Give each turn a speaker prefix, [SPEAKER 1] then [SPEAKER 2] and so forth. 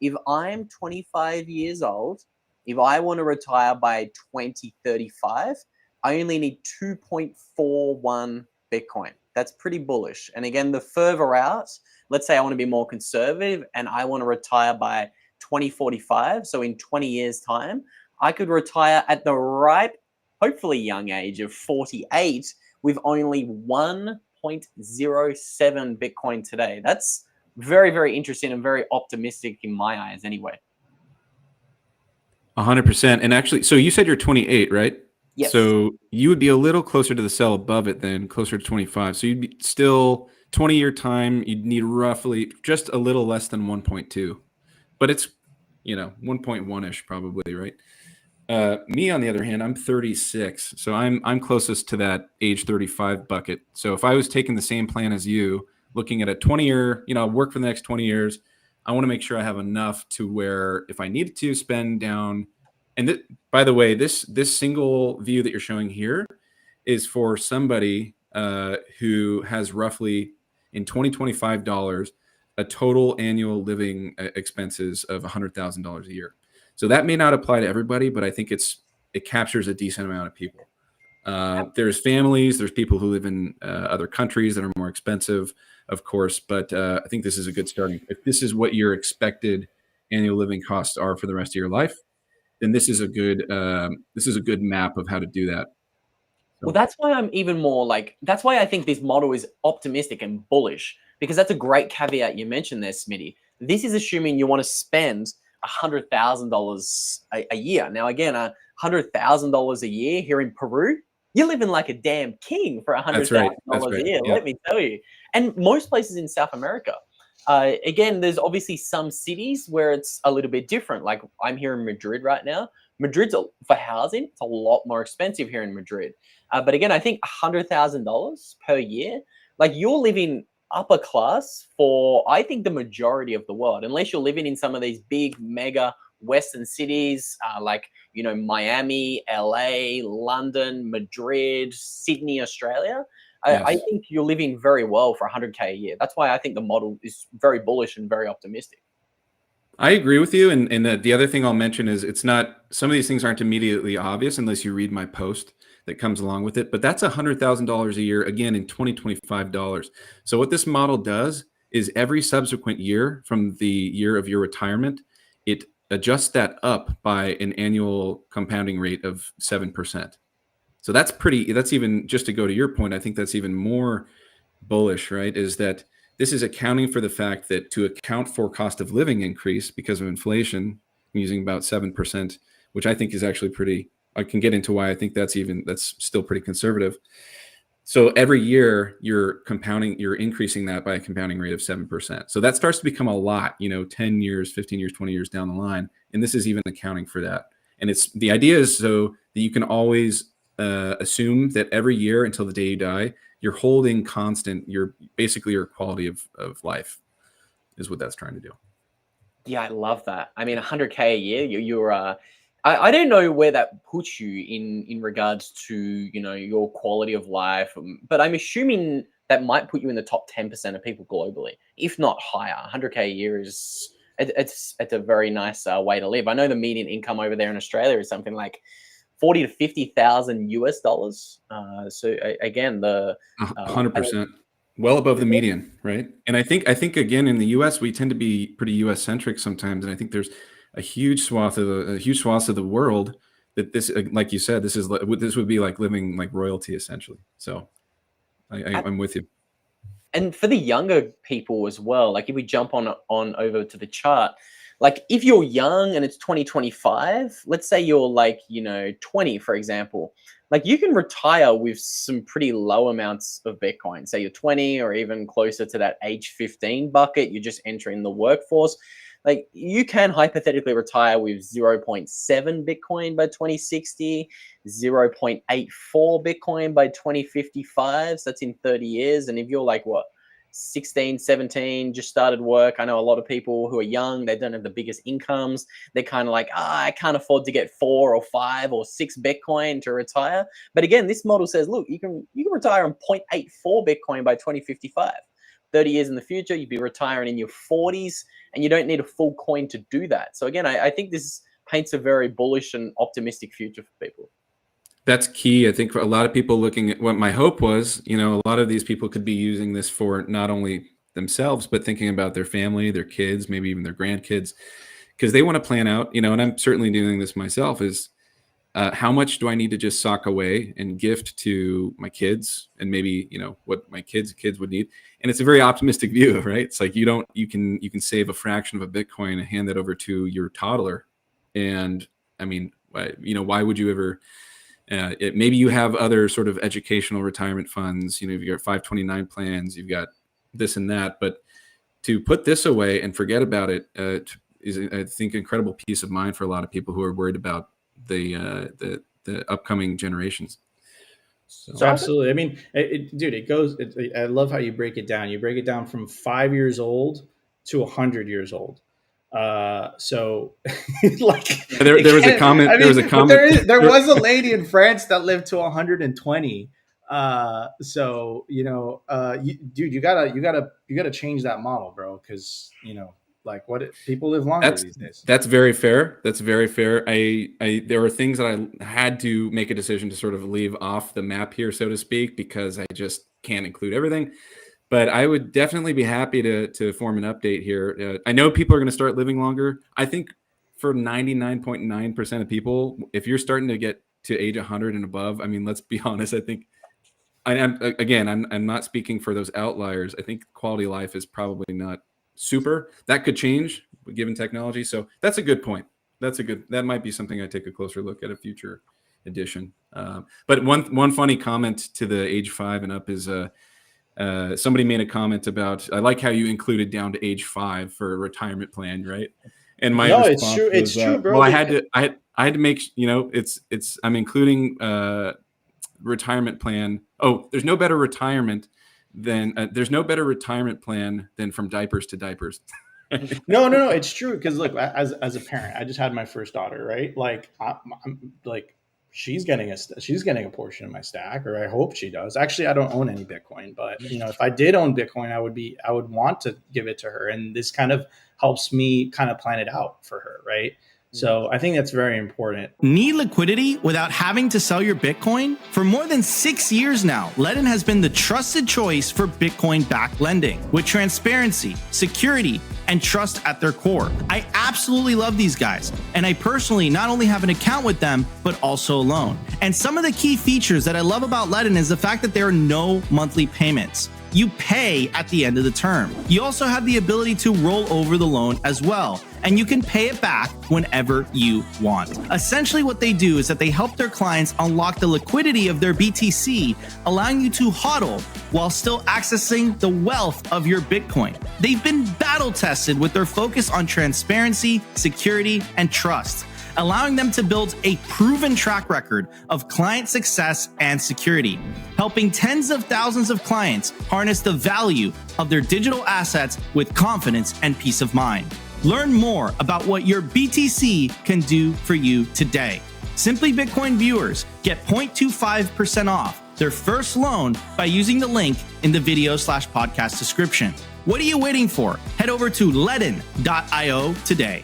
[SPEAKER 1] if I'm 25 years old, if I want to retire by 2035, I only need 2.41 Bitcoin. That's pretty bullish. And again, the further out, let's say I want to be more conservative and I want to retire by 2045. So in 20 years' time, I could retire at the ripe, hopefully young age of 48 with only 1.07 Bitcoin today. That's very, very interesting and very optimistic in my eyes anyway.
[SPEAKER 2] 100%. And actually, so you said you're 28, right?
[SPEAKER 1] Yes.
[SPEAKER 2] So you would be a little closer to the cell above it then, closer to 25. So you'd be still 20-year time. You'd need roughly just a little less than 1.2, but it's 1.1-ish probably, right? Me on the other hand, I'm 36, so I'm closest to that age 35 bucket. So if I was taking the same plan as you, looking at a 20-year, work for the next 20 years, I want to make sure I have enough to where if I needed to spend down, and by the way, this single view that you're showing here is for somebody who has roughly in 2025 dollars a total annual living expenses of $100,000 a year. So that may not apply to everybody, but I think it captures a decent amount of people. There's families, there's people who live in other countries that are more expensive, of course, but I think this is a good starting. If this is what your expected annual living costs are for the rest of your life, then this is a good map of how to do that. So.
[SPEAKER 1] Well, that's why I'm even more that's why I think this model is optimistic and bullish, because that's a great caveat you mentioned there, Smitty. This is assuming you want to spend $100,000 a year. Now, again, $100,000 a year here in Peru, you're living like a damn king for $100,000 a year,
[SPEAKER 2] yeah.
[SPEAKER 1] Let me tell you. And most places in South America. Again, there's obviously some cities where it's a little bit different. Like I'm here in Madrid right now. Madrid's for housing, it's a lot more expensive here in Madrid. But again, I think $100,000 per year, like you're living upper class for, I think, the majority of the world, unless you're living in some of these big mega Western cities like, Miami, LA, London, Madrid, Sydney, Australia.
[SPEAKER 2] Yes.
[SPEAKER 1] I think you're living very well for 100K a year. That's why I think the model is very bullish and very optimistic.
[SPEAKER 2] I agree with you. And the other thing I'll mention is some of these things aren't immediately obvious unless you read my post that comes along with it. But that's $100,000 a year, again, in 2025 dollars. So what this model does is every subsequent year from the year of your retirement, it adjusts that up by an annual compounding rate of 7%. So that's even, just to go to your point, I think that's even more bullish, right? Is that this is accounting for the fact that to account for cost of living increase because of inflation, I'm using about 7%, which I think is actually pretty, I can get into why I think that's still pretty conservative. So every year you're increasing that by a compounding rate of 7%. So that starts to become a lot, 10 years, 15 years, 20 years down the line. And this is even accounting for that. And the idea is so that you can always assume that every year until the day you die, you're holding constant your quality of life is what that's trying to do.
[SPEAKER 1] Yeah, I love that. I mean, 100K a year, you're I don't know where that puts you in regards to, your quality of life, but I'm assuming that might put you in the top 10% of people globally, if not higher. 100K a year is, it's a very nice way to live. I know the median income over there in Australia is something like 40 to 50,000 US dollars. So again,
[SPEAKER 2] 100%, well above the median, right? And I think again in the US we tend to be pretty US centric sometimes, and I think there's a huge swath of the world that this, like you said, this would be like living like royalty essentially. So I'm with you.
[SPEAKER 1] And for the younger people as well, like if we jump on over to the chart, like if you're young and it's 2025, let's say you're like, 20, for example, like you can retire with some pretty low amounts of Bitcoin. Say you're 20 or even closer to that age 15 bucket, you're just entering the workforce. Like you can hypothetically retire with 0.7 Bitcoin by 2060, 0.84 Bitcoin by 2055. So that's in 30 years. And if you're like, 16, 17, just started work. I know a lot of people who are young, they don't have the biggest incomes. They're kind of like, I can't afford to get 4 or 5 or 6 Bitcoin to retire. But again, this model says, look, you can retire on 0.84 Bitcoin by 2055. 30 years in the future, you'd be retiring in your 40s, and you don't need a full coin to do that. So again, I think this paints a very bullish and optimistic future for people.
[SPEAKER 2] That's key. I think for a lot of people looking at what my hope was, a lot of these people could be using this for not only themselves, but thinking about their family, their kids, maybe even their grandkids, because they want to plan out, and I'm certainly doing this myself, is how much do I need to just sock away and gift to my kids, and maybe, what my kids would need. And it's a very optimistic view, right? It's like you can save a fraction of a Bitcoin and hand that over to your toddler. And I mean, why would you ever, maybe you have other sort of educational retirement funds, you've got 529 plans, you've got this and that, but to put this away and forget about it is, I think, incredible peace of mind for a lot of people who are worried about the upcoming generations.
[SPEAKER 3] So absolutely. I mean, I love how you break it down. You break it down from 5 years old to 100 years old. So like
[SPEAKER 2] there was a comment.
[SPEAKER 3] There was a lady in France that lived to 120. So you gotta change that model, bro, because people live longer these days.
[SPEAKER 2] That's very fair. There were things that I had to make a decision to sort of leave off the map here, so to speak, because I just can't include everything. But I would definitely be happy to form an update here. I know people are going to start living longer. I think for 99.9% of people, if you're starting to get to age 100 and above, I mean, let's be honest. I think, I'm not speaking for those outliers. I think quality of life is probably not super. That could change given technology. So that's a good point. That might be something I take a closer look at a future edition. But one funny comment to the age 5 and up is, somebody made a comment about, I like how you included down to age 5 for a retirement plan, right? And my response was,
[SPEAKER 3] it's true, bro.
[SPEAKER 2] Well, I had to make, I'm including retirement plan. Oh, there's no better retirement plan than from diapers to diapers.
[SPEAKER 3] No, it's true, because look, as a parent, I just had my first daughter, right? Like I'm like, she's getting a portion of my stack, or I hope she does. Actually, I don't own any Bitcoin, but if I did own Bitcoin, I would want to give it to her, and this kind of helps me kind of plan it out for her, right? So I think that's very important.
[SPEAKER 4] Need liquidity without having to sell your Bitcoin? For more than 6 years now, Ledn has been the trusted choice for Bitcoin-backed lending, with transparency, security, and trust at their core. I absolutely love these guys, and I personally not only have an account with them, but also a loan. And some of the key features that I love about Ledn is the fact that there are no monthly payments. You pay at the end of the term. You also have the ability to roll over the loan as well, and you can pay it back whenever you want. Essentially, what they do is that they help their clients unlock the liquidity of their BTC, allowing you to HODL while still accessing the wealth of your Bitcoin. They've been battle tested with their focus on transparency, security, and trust, allowing them to build a proven track record of client success and security, helping tens of thousands of clients harness the value of their digital assets with confidence and peace of mind. Learn more about what your BTC can do for you today. Simply Bitcoin viewers get 0.25% off their first loan by using the link in the video/podcast description. What are you waiting for? Head over to ledn.io today.